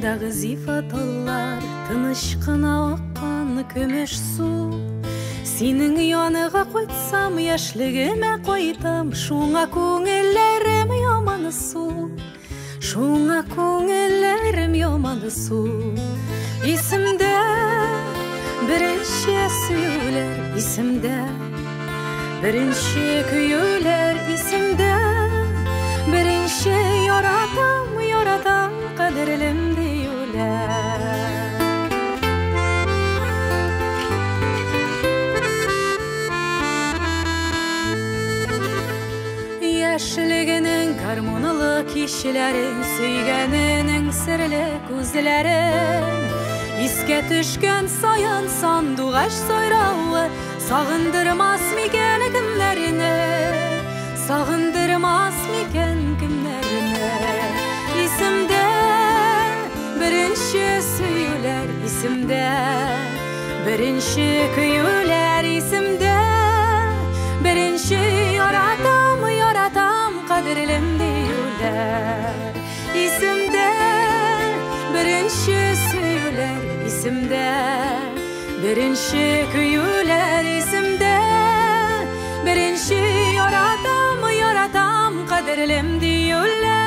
Дағы зифаталар, тыныш қына аққан көмеш су. Сенің яныға қойтсам, яшілігіме қойтам, шуңа көңілерім яманы су. Шуңа көңілерім яманы су. Есімде бірінші сүйілер, есімде бірінші күйілер, есімде бірінші яратам, яратам қадірлім дейілер. Яшілігінің гармонылы кешілерін, сөйгенінің сірлі көзлерін, еске түшкен сайын сандуғаш сайрауы, сағындырмас мекен кімлеріні, сағындырмас мекен кімлеріні. Есімде бірінші сөйлер, есімде бірінші күйілер, есімде бірінші яратам, яратам қадірлім дейілер. Есімде бірінші сөйлер, есімде бірінші күйілер, есімде бірінші яратам, яратам қадірлім дейілер.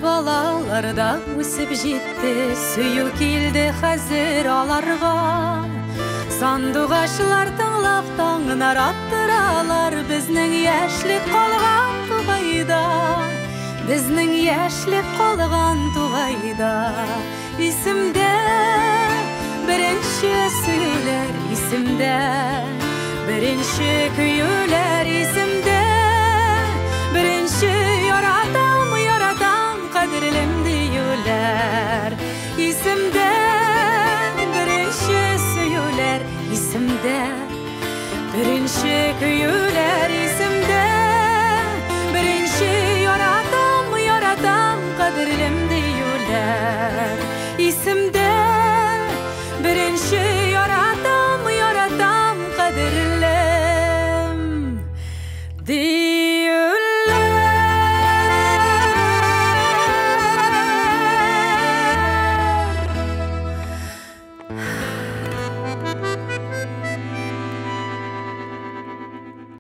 Балаларда өсіп жетті, сүйу келді қазір аларға. Сандуғашылар тыңлап таңынар аттыралар, біздің яшілік қалған туғайда, біздің яшілік қалған туғайда. Есімде бірінші сөйлер, есімде бірінші күйілер, есімде бірінші яратам, яратам қадірлім дейілер. Есімде бірінші сөйлер, есімде бірінші күйілер, есімде бірінші яратам, яратам қадірлім дейілер. Есімде